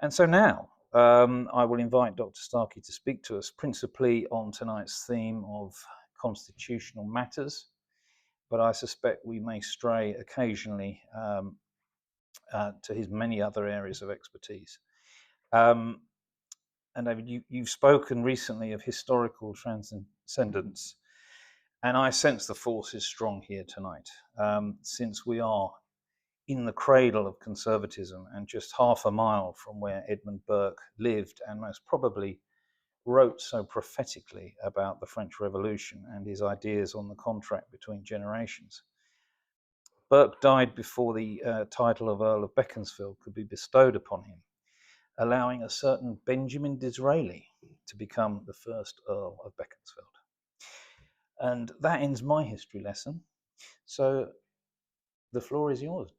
And so now I will invite Dr. Starkey to speak to us principally on tonight's theme of constitutional matters, but I suspect we may stray occasionally to his many other areas of expertise. And David, you've spoken recently of historical transcendence, and I sense the force is strong here tonight, since we are in the cradle of conservatism and just half a mile from where Edmund Burke lived and most probably wrote so prophetically about the French Revolution and his ideas on the contract between generations. Burke died before the title of Earl of Beaconsfield could be bestowed upon him, allowing a certain Benjamin Disraeli to become the first Earl of Beaconsfield. And that ends my history lesson. So the floor is yours.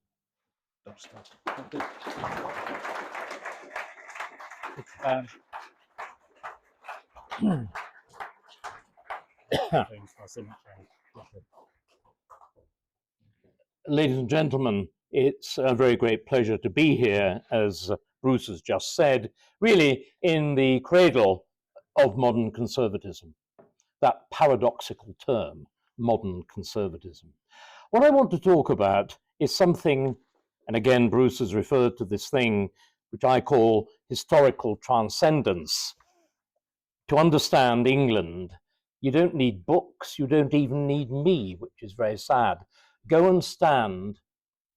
Ladies and gentlemen, it's a very great pleasure to be here, as Bruce has just said, really in the cradle of modern conservatism, that paradoxical term, modern conservatism. What I want to talk about is something, and again, Bruce has referred to this thing, which I call historical transcendence. To understand England, you don't need books, you don't even need me, which is very sad. Go and stand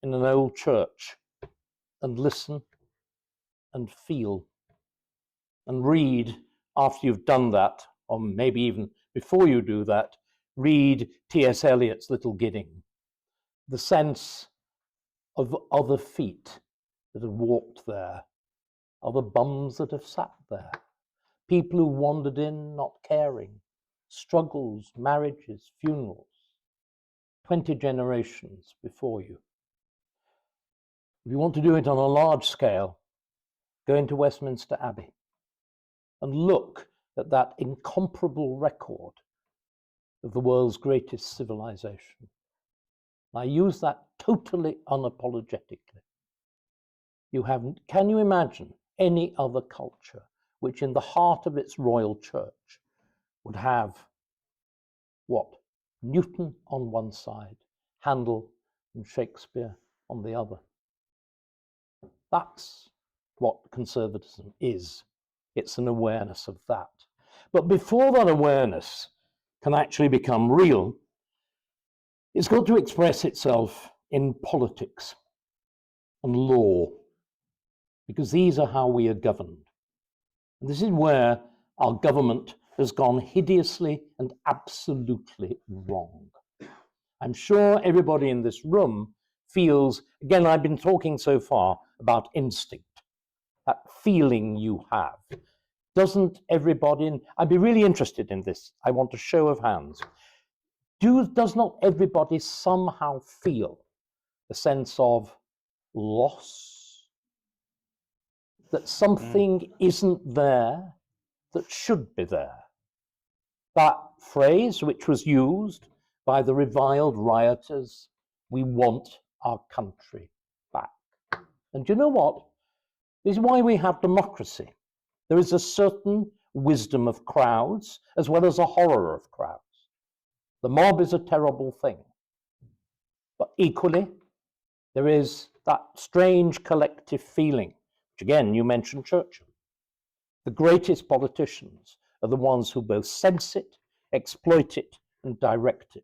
in an old church and listen and feel and read after you've done that, or maybe even before you do that, read T.S. Eliot's Little Gidding. The sense of other feet that have walked there, other bums that have sat there, people who wandered in not caring, struggles, marriages, funerals, 20 generations before you. If you want to do it on a large scale, go into Westminster Abbey and look at that incomparable record of the world's greatest civilization. I use that totally unapologetically. Can you imagine any other culture which in the heart of its royal church would have what? Newton on one side, Handel and Shakespeare on the other. That's what conservatism is. It's an awareness of that. But before that awareness can actually become real, it's got to express itself in politics and law, because these are how we are governed. And this is where our government has gone hideously and absolutely wrong. I'm sure everybody in this room feels, again, I've been talking so far about instinct, that feeling you have. Doesn't everybody, I'd be really interested in this, I want a show of hands. Does not everybody somehow feel a sense of loss? That something isn't there that should be there? That phrase which was used by the reviled rioters, we want our country back. And you know what? This is why we have democracy. There is a certain wisdom of crowds as well as a horror of crowds. The mob is a terrible thing. But equally, there is that strange collective feeling, which again, you mentioned Churchill. The greatest politicians are the ones who both sense it, exploit it, and direct it.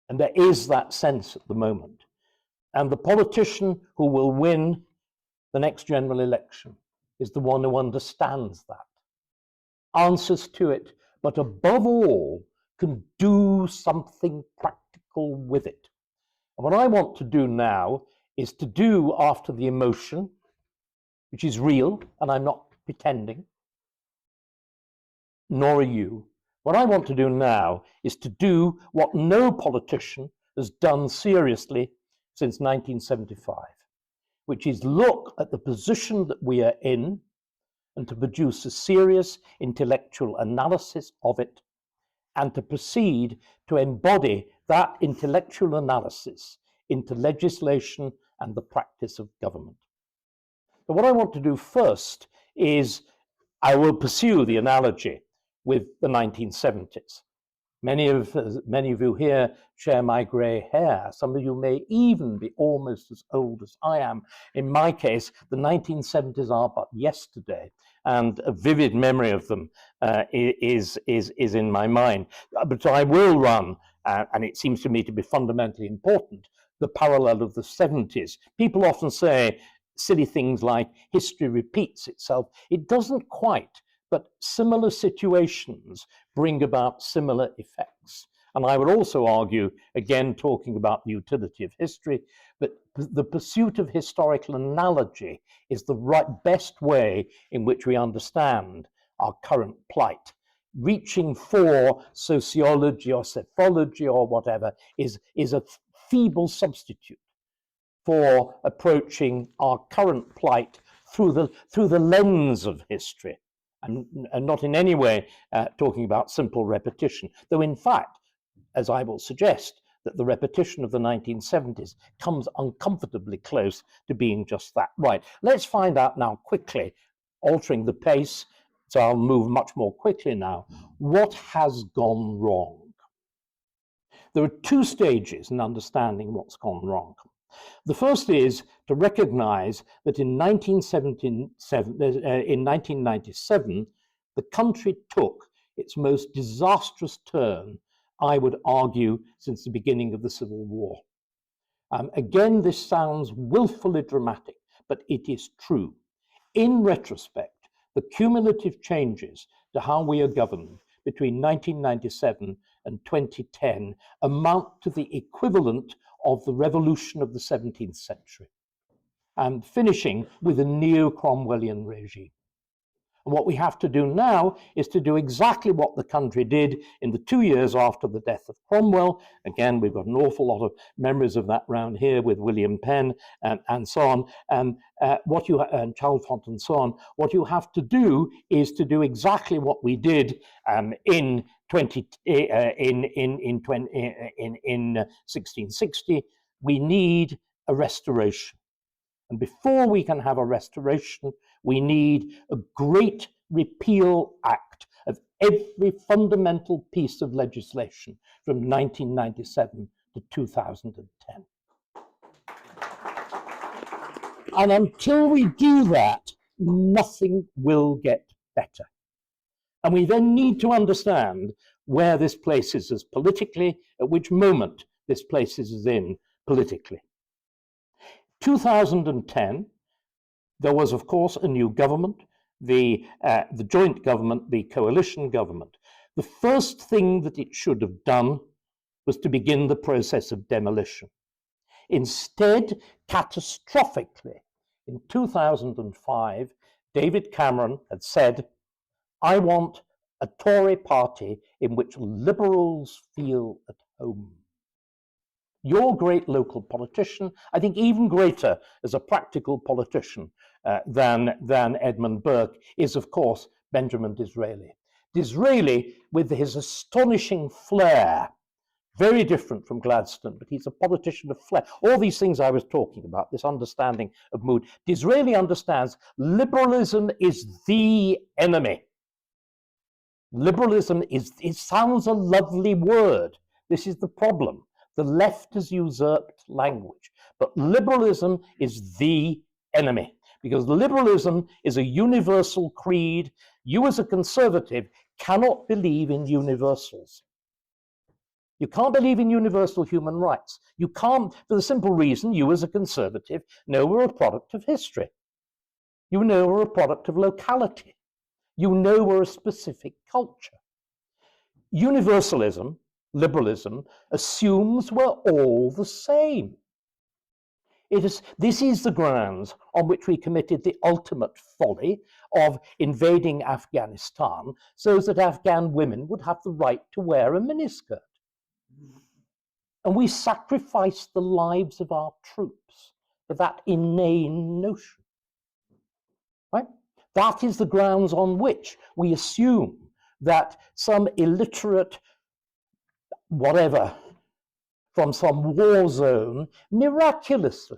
And there is that sense at the moment. And the politician who will win the next general election is the one who understands that, answers to it, but above all, can do something practical with it. And what I want to do now is to do after the emotion, which is real, and I'm not pretending, nor are you. What I want to do now is to do what no politician has done seriously since 1975, which is look at the position that we are in and to produce a serious intellectual analysis of it, and to proceed to embody that intellectual analysis into legislation and the practice of government. But what I want to do first is I will pursue the analogy with the 1970s. Many of you here share my grey hair. Some of you may even be almost as old as I am. In my case, the 1970s are but yesterday, and a vivid memory of them is in my mind. But I will run, and it seems to me to be fundamentally important, the parallel of the 70s. People often say silly things like history repeats itself. It doesn't quite. But similar situations bring about similar effects. And I would also argue, again, talking about the utility of history, that the pursuit of historical analogy is the best way in which we understand our current plight. Reaching for sociology or psephology or whatever is a feeble substitute for approaching our current plight through the lens of history. And not in any way talking about simple repetition, though in fact, as I will suggest, that the repetition of the 1970s comes uncomfortably close to being just that. Right, let's find out now quickly, altering the pace, so I'll move much more quickly now, what has gone wrong? There are two stages in understanding what's gone wrong. The first is to recognize that in 1997, the country took its most disastrous turn, I would argue, since the beginning of the Civil War. Again, this sounds willfully dramatic, but it is true. In retrospect, the cumulative changes to how we are governed between 1997 and 2010 amount to the equivalent of the revolution of the 17th century, and finishing with a neo-Cromwellian regime. And what we have to do now is to do exactly what the country did in the 2 years after the death of Cromwell. Again, we've got an awful lot of memories of that round here with William Penn and so on, and Chalfont and so on. What you have to do is to do exactly what we did in 1660. We need a restoration. And before we can have a restoration, we need a great repeal act of every fundamental piece of legislation from 1997 to 2010. And until we do that, nothing will get better. And we then need to understand where this places us politically, at which moment this places us in politically. 2010, there was, of course, a new government, the joint government, the coalition government. The first thing that it should have done was to begin the process of demolition. Instead, catastrophically, in 2005, David Cameron had said, I want a Tory party in which Liberals feel at home. Your great local politician, I think even greater as a practical politician than Edmund Burke, is of course Benjamin Disraeli. Disraeli, with his astonishing flair, very different from Gladstone, but he's a politician of flair. All these things I was talking about, this understanding of mood. Disraeli understands liberalism is the enemy. Liberalism it sounds a lovely word. This is the problem. The left has usurped language, but liberalism is the enemy, because liberalism is a universal creed. You as a conservative cannot believe in universals. You can't believe in universal human rights. You can't, for the simple reason you as a conservative know we're a product of history. You know we're a product of locality. You know we're a specific culture. Universalism, liberalism, assumes we're all the same. This is the grounds on which we committed the ultimate folly of invading Afghanistan so that Afghan women would have the right to wear a miniskirt. And we sacrificed the lives of our troops for that inane notion. Right? That is the grounds on which we assume that some illiterate whatever from some war zone miraculously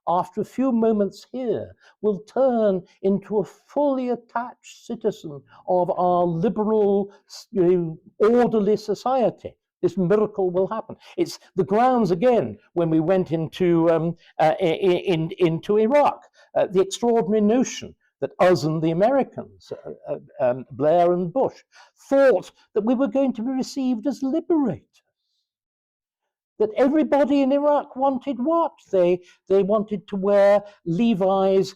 after a few moments here, will turn into a fully attached citizen of our liberal, orderly society. This miracle will happen. It's the grounds again when we went into Iraq, the extraordinary notion that us and the Americans, Blair and Bush, thought that we were going to be received as liberators. That everybody in Iraq wanted what? They wanted to wear Levi's,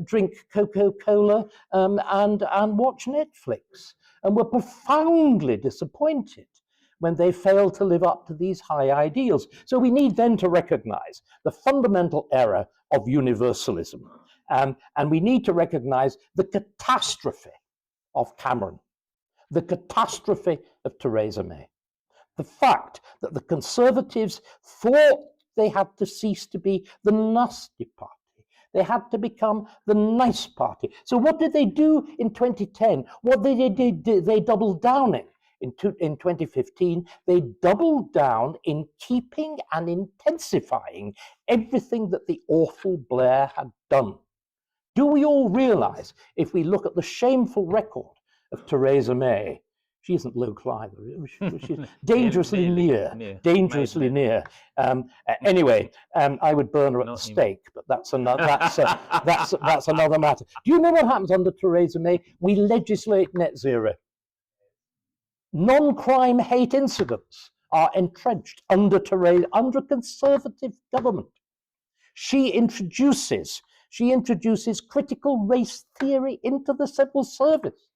drink Coca-Cola, and watch Netflix, and were profoundly disappointed when they failed to live up to these high ideals. So we need then to recognize the fundamental error of universalism, and we need to recognize the catastrophe of Cameron, the catastrophe of Theresa May. The fact that the Conservatives thought they had to cease to be the nasty party. They had to become the nice party. So what did they do in 2010? What they did, they doubled down in. In 2015, they doubled down in keeping and intensifying everything that the awful Blair had done. Do we all realize, if we look at the shameful record of Theresa May, she isn't local either. She's dangerously near. Dangerously near. Anyway, I would burn her at the stake, but that's another matter. Do you know what happens under Theresa May? We legislate net zero. Non-crime hate incidents are entrenched under a Conservative government. She introduces critical race theory into the civil service.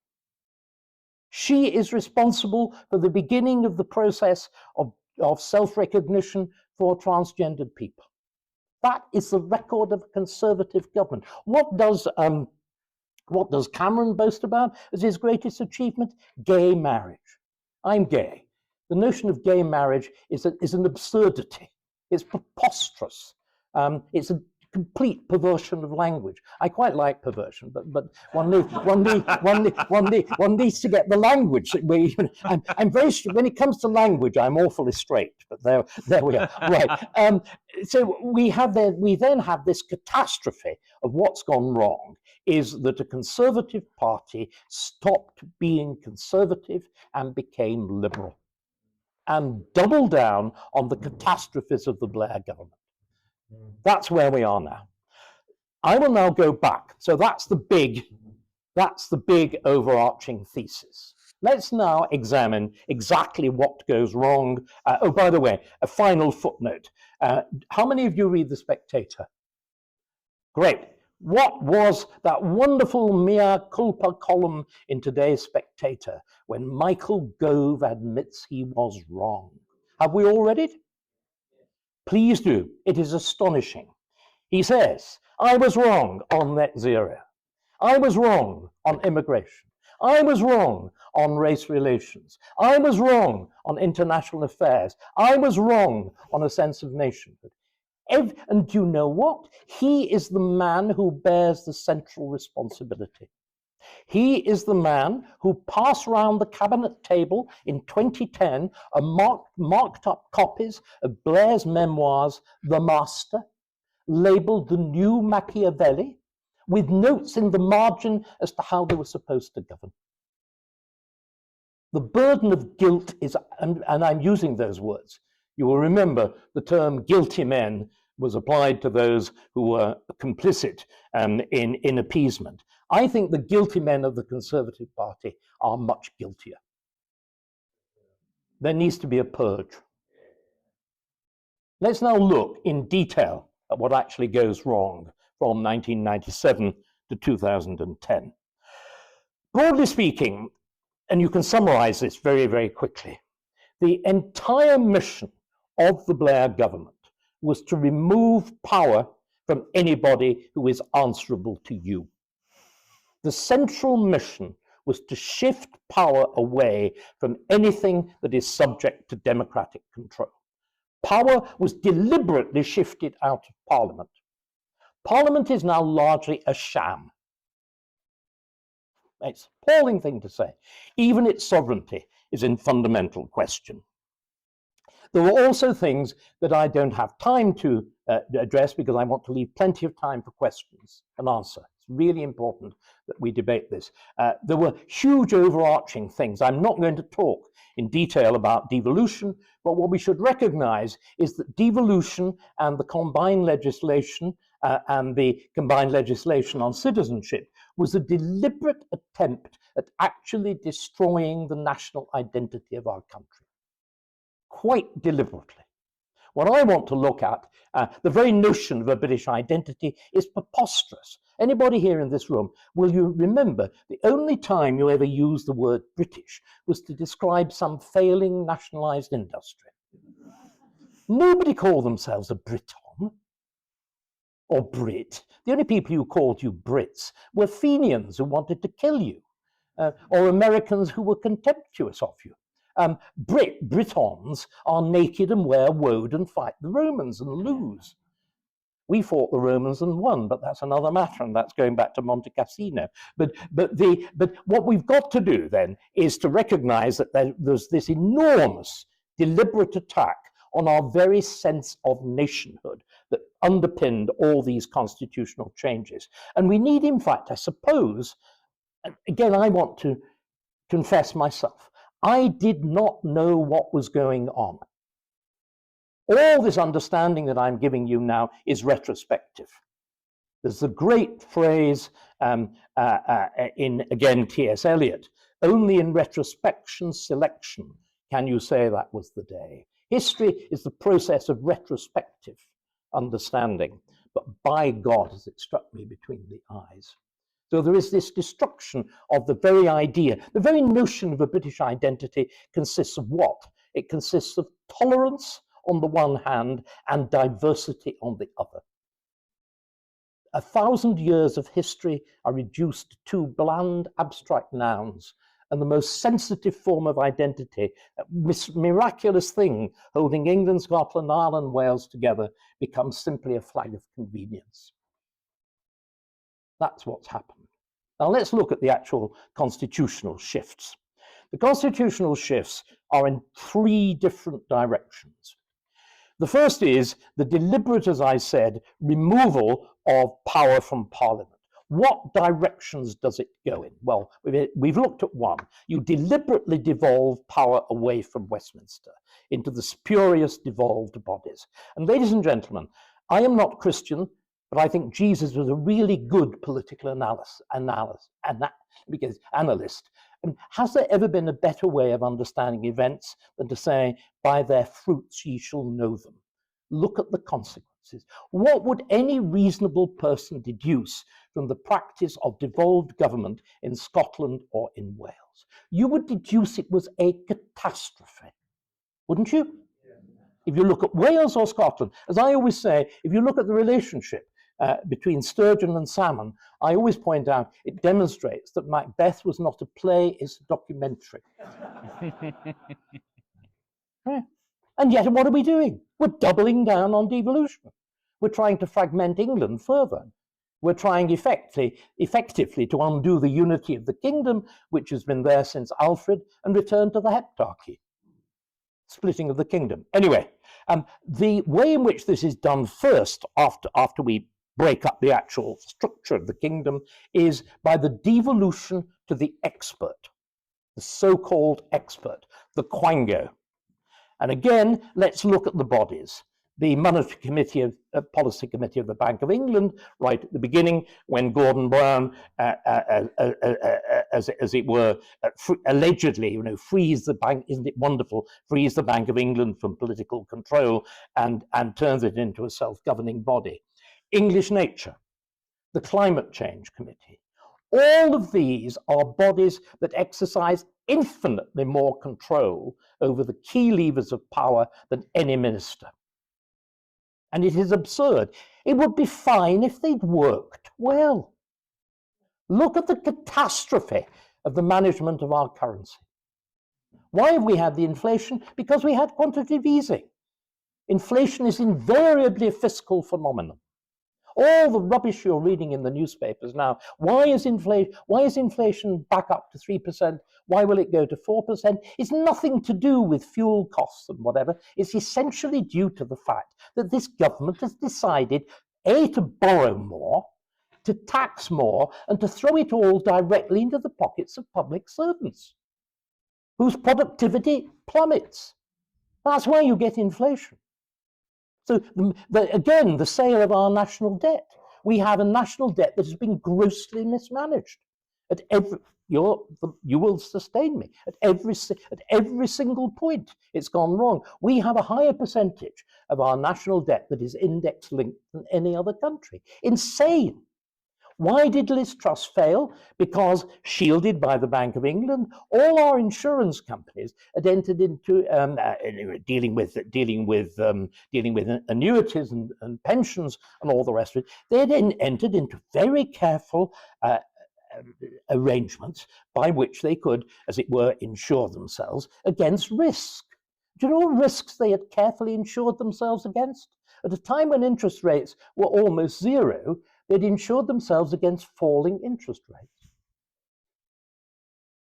She is responsible for the beginning of the process of self-recognition for transgendered people. That is the record of a Conservative government. What does Cameron boast about as his greatest achievement? Gay marriage. I'm gay. The notion of gay marriage is an absurdity. It's preposterous. It's a complete perversion of language. I quite like perversion, but one needs to get the language. I'm very, when it comes to language, I'm awfully straight. But there we are. Right. So we then have this catastrophe of what's gone wrong. Is that a Conservative party stopped being conservative and became liberal, and doubled down on the catastrophes of the Blair government. That's where we are now. I will now go back. So that's the big overarching thesis. Let's now examine exactly what goes wrong. Oh, by the way, a final footnote. How many of you read The Spectator? Great. What was that wonderful mea culpa column in today's Spectator when Michael Gove admits he was wrong? Have we all read it? Please do. It is astonishing. He says, I was wrong on net zero. I was wrong on immigration. I was wrong on race relations. I was wrong on international affairs. I was wrong on a sense of nationhood. And do you know what? He is the man who bears the central responsibility. He is the man who passed around the cabinet table in 2010 marked up copies of Blair's memoirs, The Master, labeled The New Machiavelli, with notes in the margin as to how they were supposed to govern. The burden of guilt is, and I'm using those words, you will remember the term guilty men was applied to those who were complicit in appeasement. I think the guilty men of the Conservative Party are much guiltier. There needs to be a purge. Let's now look in detail at what actually goes wrong from 1997 to 2010. Broadly speaking, and you can summarize this very, very quickly, the entire mission of the Blair government was to remove power from anybody who is answerable to you. The central mission was to shift power away from anything that is subject to democratic control. Power was deliberately shifted out of Parliament. Parliament is now largely a sham. It's an appalling thing to say. Even its sovereignty is in fundamental question. There were also things that I don't have time to address because I want to leave plenty of time for questions and answer. It's really important that we debate this. There were huge overarching things. I'm not going to talk in detail about devolution, but what we should recognize is that devolution and the combined legislation and the combined legislation on citizenship was a deliberate attempt at actually destroying the national identity of our country. Quite deliberately. What I want to look at, the very notion of a British identity is preposterous. Anybody here in this room, will you remember the only time you ever used the word British was to describe some failing nationalized industry? Nobody called themselves a Briton or Brit. The only people who called you Brits were Fenians who wanted to kill you, or Americans who were contemptuous of you. Britons are naked and wear woad and fight the Romans and lose. We fought the Romans and won, but that's another matter, and that's going back to Monte Cassino. But what we've got to do then is to recognize that there's this enormous deliberate attack on our very sense of nationhood that underpinned all these constitutional changes. And we need, in fact, I suppose, again, I want to confess myself, I did not know what was going on. All this understanding that I'm giving you now is retrospective. There's a great phrase in, again, T.S. Eliot, only in retrospection selection can you say that was the day. History is the process of retrospective understanding, but by God, as it struck me between the eyes. So there is this destruction of the very idea. The very notion of a British identity consists of what? It consists of tolerance on the one hand and diversity on the other. 1,000 years of history are reduced to two bland, abstract nouns, and the most sensitive form of identity, this miraculous thing holding England, Scotland, Ireland, Wales together, becomes simply a flag of convenience. That's what's happened. Now let's look at the actual constitutional shifts. The constitutional shifts are in three different directions. The first is the deliberate, as I said, removal of power from Parliament. What directions does it go in? Well, we've looked at one. You deliberately devolve power away from Westminster into the spurious devolved bodies. And ladies and gentlemen, I am not Christian, but I think Jesus was a really good political analyst. And has there ever been a better way of understanding events than to say, by their fruits ye shall know them? Look at the consequences. What would any reasonable person deduce from the practice of devolved government in Scotland or in Wales? You would deduce it was a catastrophe, wouldn't you? If you look at Wales or Scotland, as I always say, if you look at the relationship between sturgeon and salmon, I always point out it demonstrates that Macbeth was not a play, it's a documentary. Yeah. And yet what are we doing? We're doubling down on devolution. We're trying to fragment England further. We're trying effectively to undo the unity of the kingdom, which has been there since Alfred, and return to the heptarchy, splitting of the kingdom. Anyway, the way in which this is done first, after we break up the actual structure of the kingdom, is by the devolution to the expert, the so-called expert, the quango. And again, let's look at the bodies. The Monetary Committee Policy Committee of the Bank of England, right at the beginning, when Gordon Brown, as it were, allegedly, frees the bank, isn't it wonderful, frees the Bank of England from political control and turns it into a self-governing body. English Nature, the Climate Change Committee. All of these are bodies that exercise infinitely more control over the key levers of power than any minister. And it is absurd. It would be fine if they'd worked well. Look at the catastrophe of the management of our currency. Why have we had the inflation? Because we had quantitative easing. Inflation is invariably a fiscal phenomenon. All the rubbish you're reading in the newspapers now. Why is inflation back up to 3%? Why will it go to 4%? It's nothing to do with fuel costs and whatever. It's essentially due to the fact that this government has decided, A, to borrow more, to tax more, and to throw it all directly into the pockets of public servants, whose productivity plummets. That's why you get inflation. So again, the sale of our national debt. We have a national debt that has been grossly mismanaged. At every, you will sustain me. At every single point, it's gone wrong. We have a higher percentage of our national debt that is index linked than any other country. Insane. Why did Liz Truss fail? Because, shielded by the Bank of England, all our insurance companies had entered into dealing with annuities and pensions and all the rest of it. They had entered into very careful arrangements by which they could, as it were, insure themselves against risk. Do you know what risks they had carefully insured themselves against? At a time when interest rates were almost zero, they'd insured themselves against falling interest rates.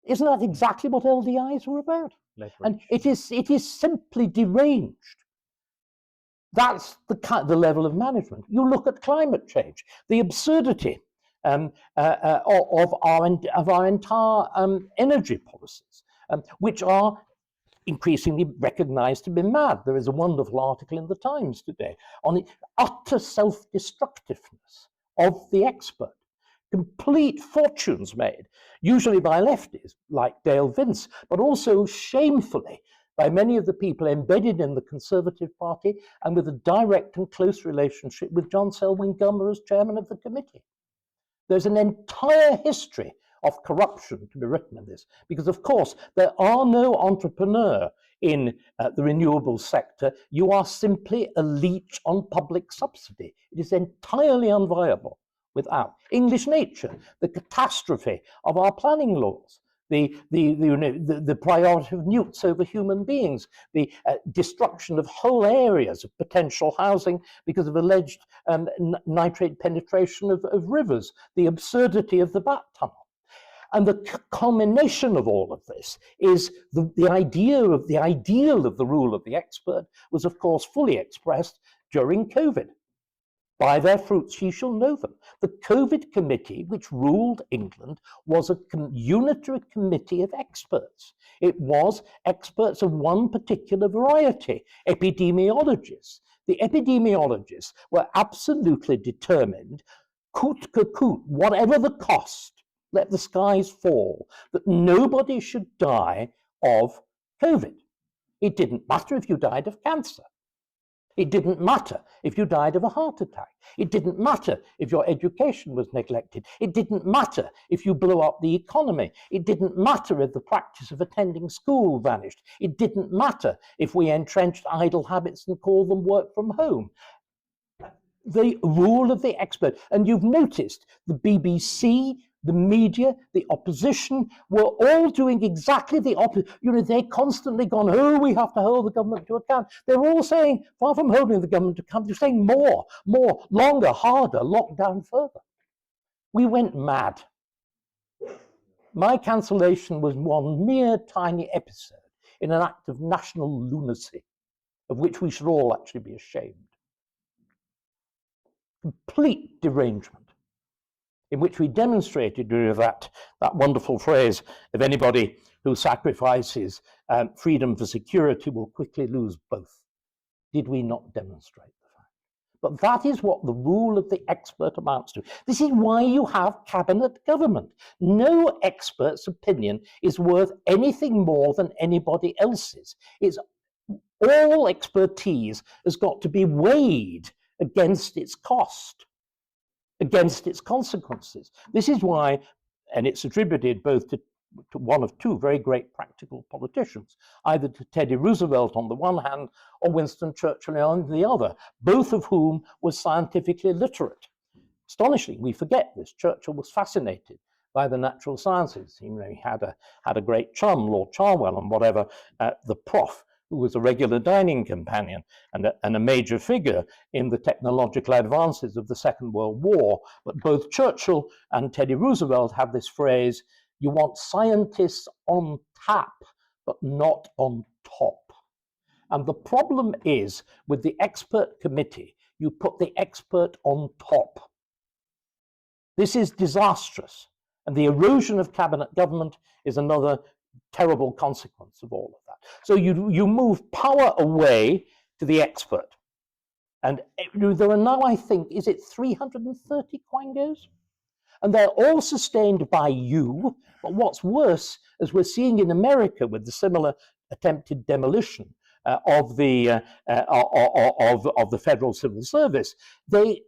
Isn't that exactly what LDIs were about? Leverage. And it is simply deranged. That's the level of management. You look at climate change, the absurdity of our entire energy policies, which are increasingly recognized to be mad. There is a wonderful article in the Times today on the utter self-destructiveness of the expert. Complete fortunes made, usually by lefties like Dale Vince, but also shamefully by many of the people embedded in the Conservative Party and with a direct and close relationship with John Selwyn Gummer as chairman of the committee. There's an entire history of corruption to be written in this, because of course there are no entrepreneurs in the renewable sector. You are simply a leech on public subsidy. It is entirely unviable without. English nature, the catastrophe of our planning laws, the priority of newts over human beings, the destruction of whole areas of potential housing because of alleged nitrate penetration of rivers, the absurdity of the Bat Tunnel. And the culmination of all of this is the ideal of the rule of the expert was, of course, fully expressed during COVID. By their fruits ye shall know them. The COVID committee, which ruled England, was a unitary committee of experts. It was experts of one particular variety, epidemiologists. The epidemiologists were absolutely determined, coûte que coûte, whatever the cost, let the skies fall, that nobody should die of COVID. It didn't matter if you died of cancer. It didn't matter if you died of a heart attack. It didn't matter if your education was neglected. It didn't matter if you blew up the economy. It didn't matter if the practice of attending school vanished. It didn't matter if we entrenched idle habits and called them work from home. The rule of the expert. And you've noticed the BBC, the media, the opposition were all doing exactly the opposite. They're constantly gone, oh, we have to hold the government to account. They're all saying, far from holding the government to account, they're saying more, longer, harder, lock down further. We went mad. My cancellation was one mere tiny episode in an act of national lunacy, of which we should all actually be ashamed. Complete derangement, in which we demonstrated that wonderful phrase of anybody who sacrifices freedom for security will quickly lose both. Did we not demonstrate the fact? But that is what the rule of the expert amounts to. This is why you have cabinet government. No expert's opinion is worth anything more than anybody else's. It's all expertise has got to be weighed against its cost, against its consequences. This is why, and it's attributed both to one of two very great practical politicians, either to Teddy Roosevelt on the one hand or Winston Churchill on the other, both of whom were scientifically literate. Astonishingly, we forget this. Churchill was fascinated by the natural sciences. He had a great chum, Lord Charwell, and whatever, the prof, who was a regular dining companion and a major figure in the technological advances of the Second World War. But both Churchill and Teddy Roosevelt have this phrase, you want scientists on tap, but not on top. And the problem is, with the expert committee, you put the expert on top. This is disastrous. And the erosion of cabinet government is another terrible consequence of all of that. So you move power away to the expert. And there are now, I think, is it 330 quangos? And they're all sustained by you. But what's worse, as we're seeing in America with the similar attempted demolition of the Federal Civil Service, they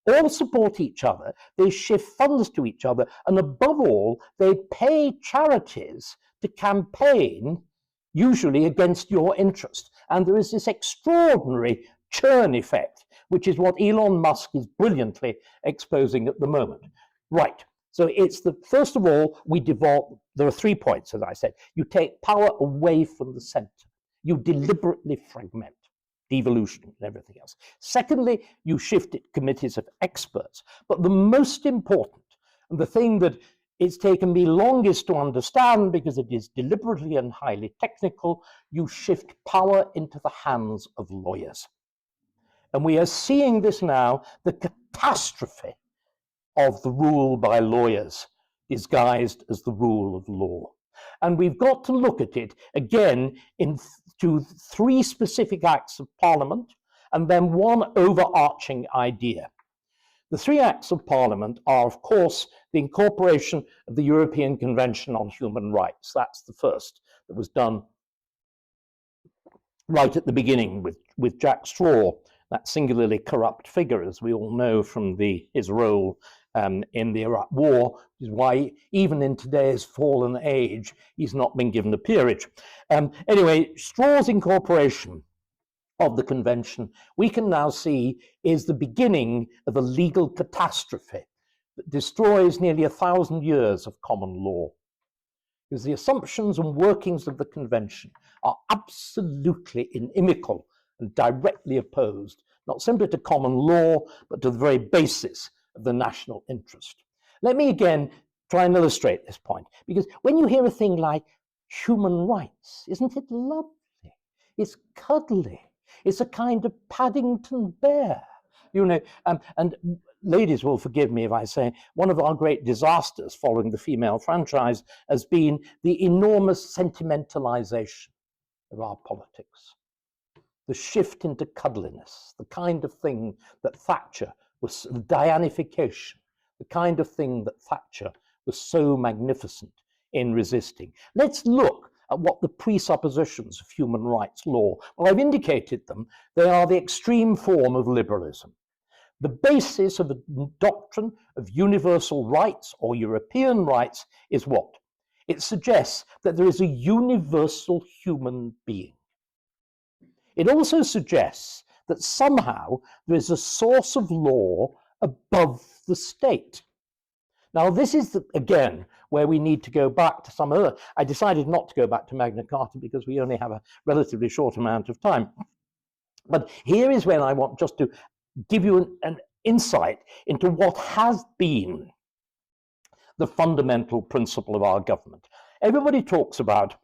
all support each other, they shift funds to each other, and above all, they pay charities to campaign, usually against your interest. And there is this extraordinary churn effect, which is what Elon Musk is brilliantly exposing at the moment. Right, so it's first of all, there are 3 points, as I said. You take power away from the center. You deliberately fragment. Devolution and everything else. Secondly, you shift it committees of experts. But the most important, and the thing that it's taken me longest to understand because it is deliberately and highly technical, you shift power into the hands of lawyers. And we are seeing this now, the catastrophe of the rule by lawyers disguised as the rule of law. And we've got to look at it again to 3 specific acts of Parliament and then one overarching idea. The 3 acts of Parliament are, of course, the incorporation of the European Convention on Human Rights. That's the first that was done right at the beginning with Jack Straw, that singularly corrupt figure, as we all know from his role in the Iraq War, which is why even in today's fallen age, he's not been given a peerage. Anyway, Straw's incorporation of the convention, we can now see, is the beginning of a legal catastrophe that destroys nearly 1,000 years of common law. Because the assumptions and workings of the convention are absolutely inimical and directly opposed, not simply to common law, but to the very basis of the national interest. Let me again try and illustrate this point, because when you hear a thing like human rights, isn't it lovely? It's cuddly. It's a kind of Paddington Bear, you know. And ladies will forgive me if I say one of our great disasters following the female franchise has been the enormous sentimentalization of our politics. The shift into cuddliness, the kind of thing that Thatcher was, the Dianification, the kind of thing that Thatcher was so magnificent in resisting. Let's look at what the presuppositions of human rights law. Well, I've indicated them. They are the extreme form of liberalism. The basis of a doctrine of universal rights or European rights is what? It suggests that there is a universal human being. It also suggests that somehow there is a source of law above the state. Now, this is, again, where we need to go back to some other. I decided not to go back to Magna Carta because we only have a relatively short amount of time. But here is when I want just to give you an insight into what has been the fundamental principle of our government. Everybody talks about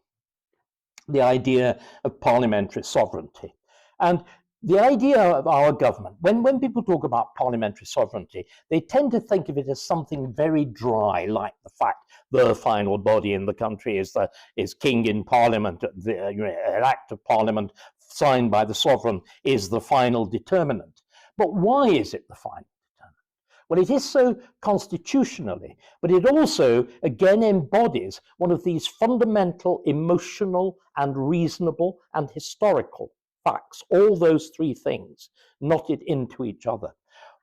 the idea of parliamentary sovereignty. And the idea of our government, when people talk about parliamentary sovereignty, they tend to think of it as something very dry, like the fact the final body in the country is king in parliament, an act of parliament signed by the sovereign is the final determinant. But why is it the final determinant? Well, it is so constitutionally, but it also, again, embodies one of these fundamental emotional and reasonable and historical facts, all those 3 things knotted into each other.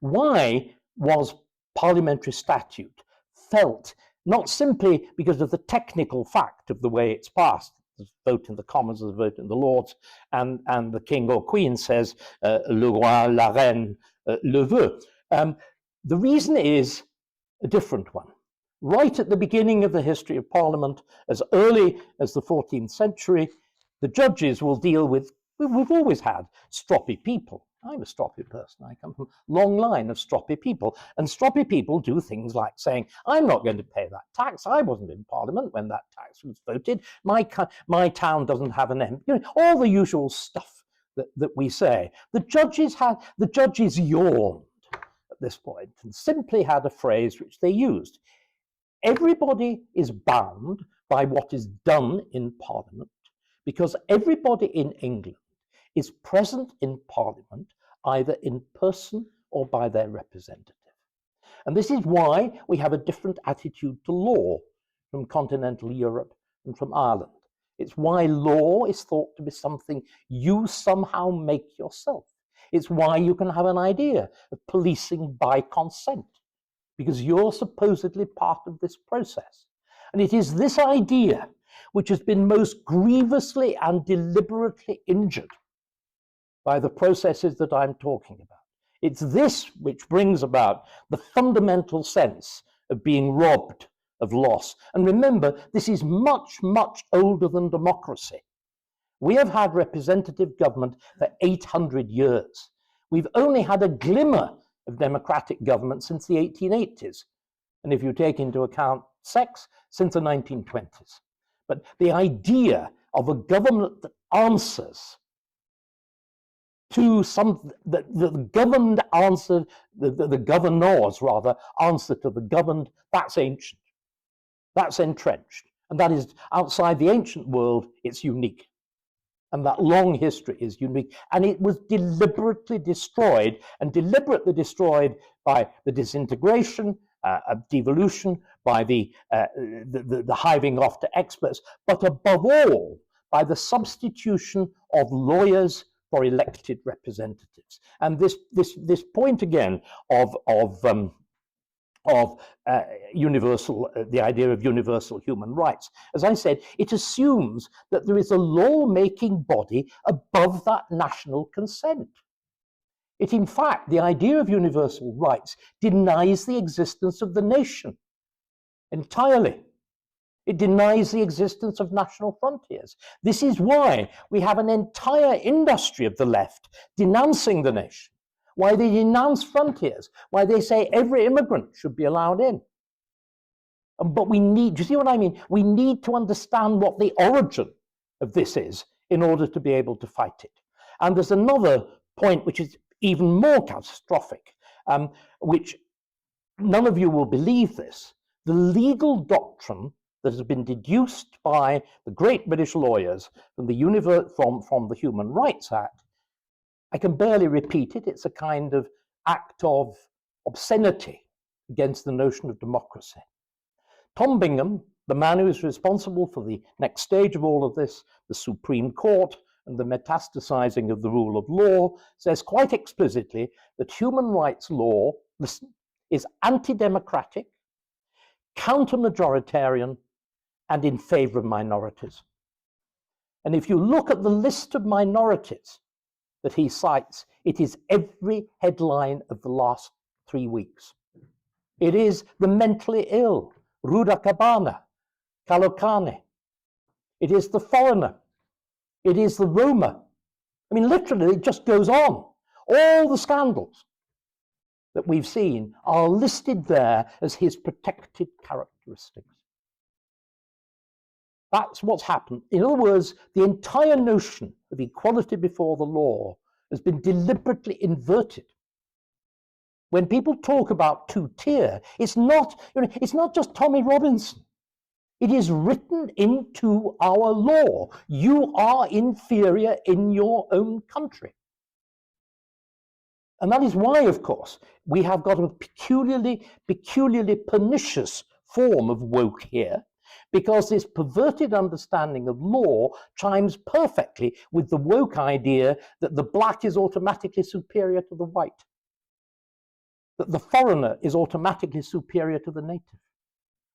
Why was parliamentary statute felt not simply because of the technical fact of the way it's passed, the vote in the Commons, the vote in the Lords, and the King or Queen says, le roi, la reine, le veut. The reason is a different one. Right at the beginning of the history of Parliament, as early as the 14th century, The judges will deal with, we've always had stroppy people. I'm a stroppy person. I come from a long line of stroppy people. And stroppy people do things like saying, I'm not going to pay that tax. I wasn't in Parliament when that tax was voted. My town doesn't have an MP. You know, all the usual stuff that we say. The judges yawned at this point and simply had a phrase which they used. Everybody is bound by what is done in Parliament because everybody in England is present in Parliament either in person or by their representative. And this is why we have a different attitude to law from continental Europe and from Ireland. It's why law is thought to be something you somehow make yourself. It's why you can have an idea of policing by consent, because you're supposedly part of this process. And it is this idea which has been most grievously and deliberately injured by the processes that I'm talking about. It's this which brings about the fundamental sense of being robbed of loss. And remember, this is much, much older than democracy. We have had representative government for 800 years. We've only had a glimmer of democratic government since the 1880s. And if you take into account sex, since the 1920s. But the idea of a government that answers to the governed answer, the governors rather, answer to the governed, that's ancient. That's entrenched. And that is outside the ancient world, it's unique. And that long history is unique. And it was deliberately destroyed, and deliberately destroyed by the disintegration of devolution, by the hiving off to experts, but above all, by the substitution of lawyers for elected representatives. And this point again of universal, the idea of universal human rights. As I said, it assumes that there is a law-making body above that national consent. It, in fact, the idea of universal rights denies the existence of the nation entirely. It denies the existence of national frontiers. This is why we have an entire industry of the left denouncing the nation, why they denounce frontiers, why they say every immigrant should be allowed in. But we need, do you see what I mean? We need to understand what the origin of this is in order to be able to fight it. And there's another point which is even more catastrophic, which none of you will believe this. The legal doctrine that has been deduced by the great British lawyers from the Human Rights Act, I can barely repeat it. It's a kind of act of obscenity against the notion of democracy. Tom Bingham, the man who is responsible for the next stage of all of this, the Supreme Court and the metastasizing of the rule of law, says quite explicitly that human rights law, listen, is anti-democratic, counter-majoritarian, and in favor of minorities. And if you look at the list of minorities that he cites, it is every headline of the last 3 weeks. It is the mentally ill, Ruda Cabana, Kalokane. It is the foreigner. It is the Roma. I mean, literally, it just goes on. All the scandals that we've seen are listed there as his protected characteristics. That's what's happened. In other words, the entire notion of equality before the law has been deliberately inverted. When people talk about two-tier, it's not just Tommy Robinson. It is written into our law. You are inferior in your own country. And that is why, of course, we have got a peculiarly pernicious form of woke here, because this perverted understanding of law chimes perfectly with the woke idea that the black is automatically superior to the white, that the foreigner is automatically superior to the native.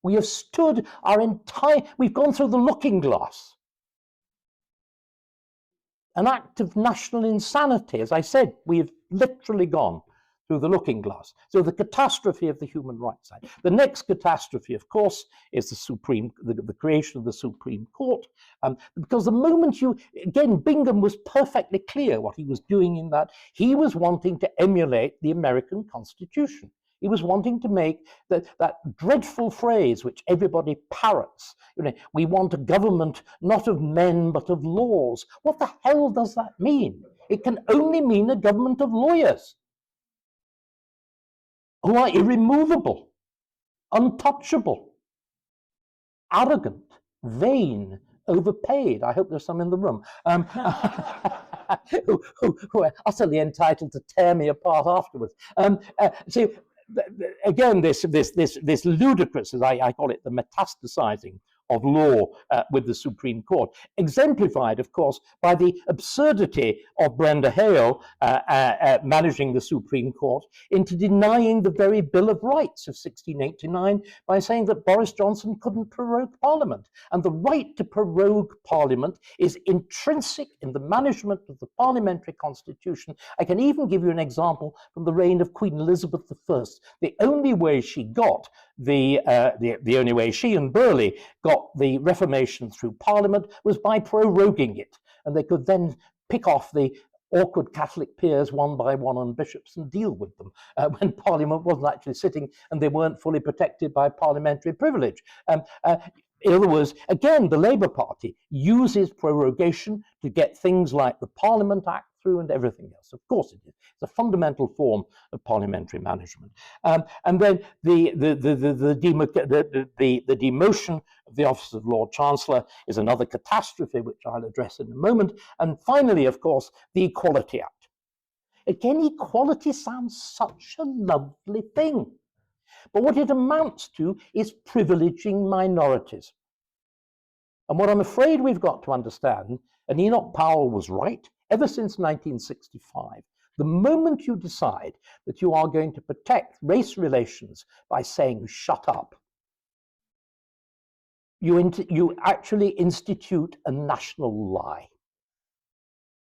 We have stood we've gone through the looking glass. An act of national insanity. As I said, we have literally gone through the looking glass. So the catastrophe of the human rights side. The next catastrophe, of course, is the creation of the Supreme Court. Because the moment again, Bingham was perfectly clear what he was doing in that. He was wanting to emulate the American Constitution. He was wanting to make that dreadful phrase which everybody parrots. We want a government not of men but of laws. What the hell does that mean? It can only mean a government of lawyers who are irremovable, untouchable, arrogant, vain, overpaid. I hope there's some in the room. Who are utterly entitled to tear me apart afterwards. See, again, this ludicrous, as I call it, the metastasizing of law with the Supreme Court, exemplified, of course, by the absurdity of Brenda Hale managing the Supreme Court into denying the very Bill of Rights of 1689 by saying that Boris Johnson couldn't prorogue Parliament. And the right to prorogue Parliament is intrinsic in the management of the parliamentary constitution. I can even give you an example from the reign of Queen Elizabeth I. The only way she got the only way she and Burghley got the Reformation through Parliament was by proroguing it, and they could then pick off the awkward Catholic peers one by one on bishops and deal with them when Parliament wasn't actually sitting and they weren't fully protected by parliamentary privilege. In other words, again, the Labour Party uses prorogation to get things like the Parliament Act through and everything else. Of course it is. It's a fundamental form of parliamentary management. And then the demotion of the office of Lord Chancellor is another catastrophe, which I'll address in a moment. And finally, of course, the Equality Act. Again, equality sounds such a lovely thing. But what it amounts to is privileging minorities. And what I'm afraid we've got to understand, and Enoch Powell was right, ever since 1965, the moment you decide that you are going to protect race relations by saying shut up, you actually institute a national lie.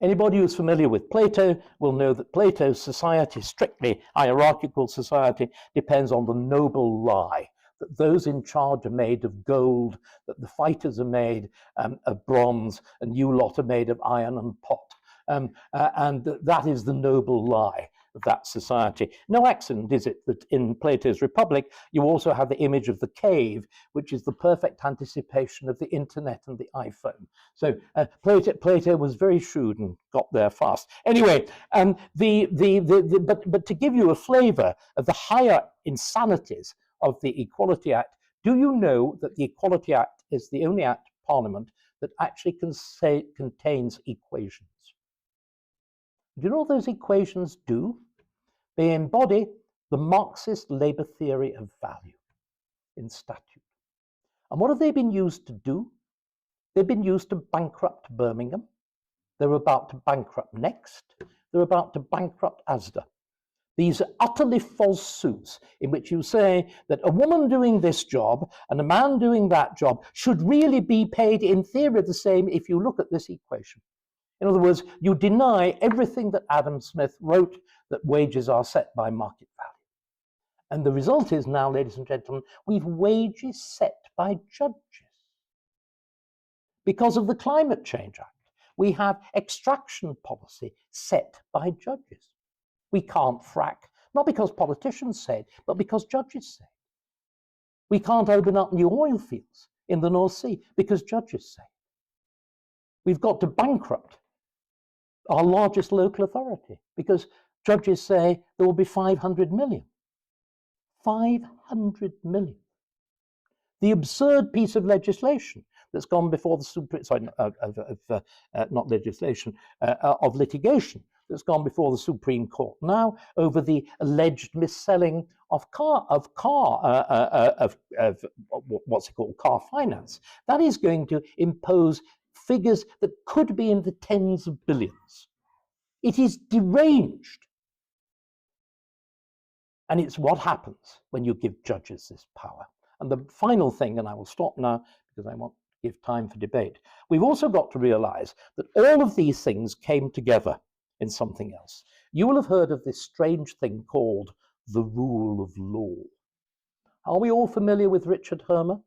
Anybody who's familiar with Plato will know that Plato's society, strictly hierarchical society, depends on the noble lie, that those in charge are made of gold, that the fighters are made of bronze, and you lot are made of iron and pot. And that is the noble lie of that society. No accident is it that in Plato's Republic, you also have the image of the cave, which is the perfect anticipation of the internet and the iPhone. So Plato was very shrewd and got there fast. Anyway, but to give you a flavor of the higher insanities of the Equality Act, do you know that the Equality Act is the only act of Parliament that actually contains equations? Do you know what those equations do? They embody the Marxist labour theory of value in statute. And what have they been used to do? They've been used to bankrupt Birmingham. They're about to bankrupt Next. They're about to bankrupt Asda. These are utterly false suits in which you say that a woman doing this job and a man doing that job should really be paid in theory the same if you look at this equation. In other words, you deny everything that Adam Smith wrote, that wages are set by market value. And the result is now, ladies and gentlemen, we've wages set by judges. Because of the Climate Change Act, we have extraction policy set by judges. We can't frack, not because politicians say it, but because judges say it. We can't open up new oil fields in the North Sea because judges say it. We've got to bankrupt our largest local authority because judges say there will be 500 million. 500 million. The absurd piece of legislation that's gone before the Supreme, sorry, not legislation, of litigation that's gone before the Supreme Court now over the alleged mis-selling of what's it called, car finance. That is going to impose figures that could be in the tens of billions. It is deranged. And it's what happens when you give judges this power. And the final thing, and I will stop now because I want to give time for debate, we've also got to realize that all of these things came together in something else. you will have heard of this strange thing called the rule of law. Are we all familiar with Richard Hermer,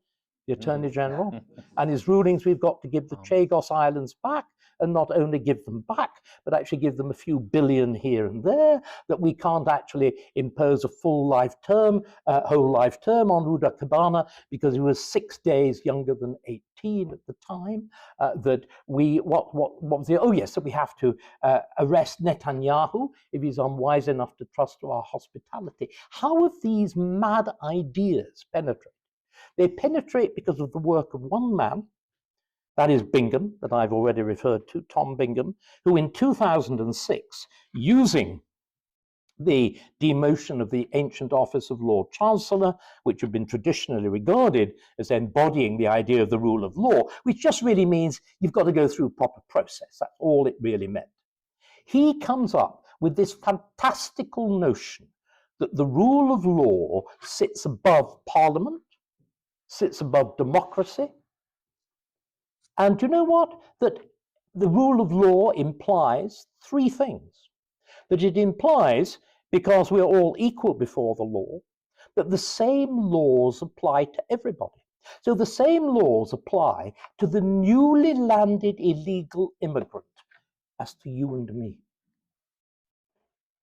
the Attorney General, and his rulings? We've got to give the Chagos Islands back, and not only give them back, but actually give them a few billion here and there, that we can't actually impose a full life term, whole life term on Ruda Cabana because he was 6 days younger than 18 at the time, that we, what was the, oh yes, that we have to arrest Netanyahu if he's unwise enough to trust to our hospitality. How have these mad ideas penetrated? They penetrate because of the work of one man, that is Bingham, that I've already referred to, Tom Bingham, who in 2006, using the demotion of the ancient office of Lord Chancellor, which had been traditionally regarded as embodying the idea of the rule of law, which just really means you've got to go through proper process. That's all it really meant. He comes up with this fantastical notion that the rule of law sits above Parliament, sits above democracy. And you know what? That the rule of law implies three things. That it implies, because we're all equal before the law, that the same laws apply to everybody. So the same laws apply to the newly landed illegal immigrant as to you and me.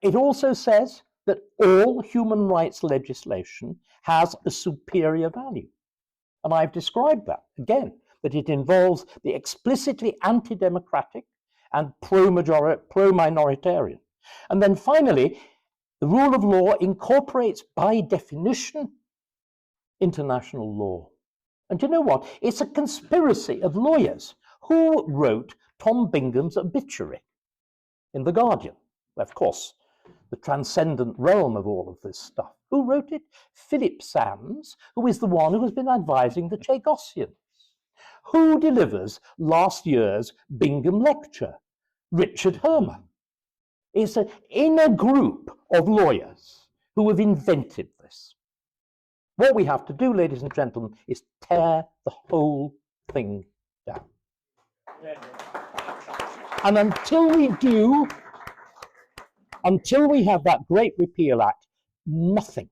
It also says that all human rights legislation has a superior value. And I've described that again, that it involves the explicitly anti-democratic and pro-minoritarian. And then finally, the rule of law incorporates by definition international law. And you know what? It's a conspiracy of lawyers. Who wrote Tom Bingham's obituary in The Guardian? Of course, the transcendent realm of all of this stuff. Who wrote it? Philip Sands, who is the one who has been advising the Chagosians. Who delivers last year's Bingham lecture? Richard Hermer. It's an inner group of lawyers who have invented this. What we have to do, ladies and gentlemen, is tear the whole thing down. And until we do, until we have that great repeal act, nothing.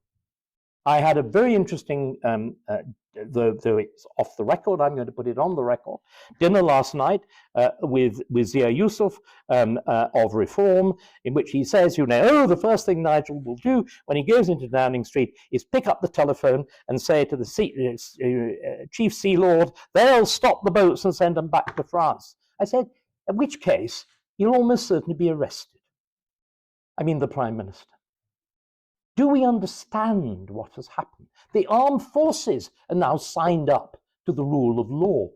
I had a very interesting, though it's off the record, I'm going to put it on the record, dinner last night with Zia Yusuf of Reform, in which he says, you know, oh, the first thing Nigel will do when he goes into Downing Street is pick up the telephone and say to the Chief Sea Lord, they'll stop the boats and send them back to France. I said, in which case, you'll almost certainly be arrested. I mean, the Prime Minister. Do we understand what has happened? The armed forces are now signed up to the rule of law.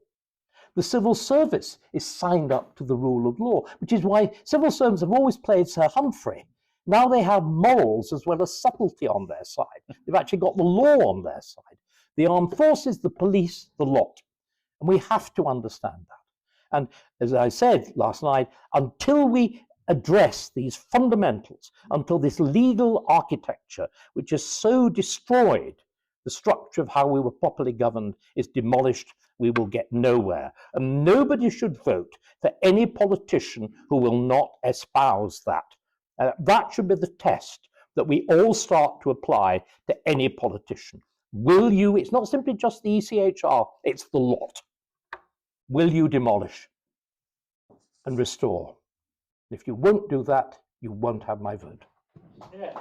The civil service is signed up to the rule of law, which is why civil servants have always played Sir Humphrey. Now they have morals as well as subtlety on their side. They've actually got the law on their side. The armed forces, the police, the lot. And we have to understand that. And as I said last night, until we address these fundamentals, until this legal architecture, which has so destroyed the structure of how we were properly governed, is demolished, we will get nowhere. And nobody should vote for any politician who will not espouse that. That should be the test that we all start to apply to any politician. Will you, it's not simply just the ECHR, it's the lot. Will you demolish and restore? If you won't do that, you won't have my vote. Yeah.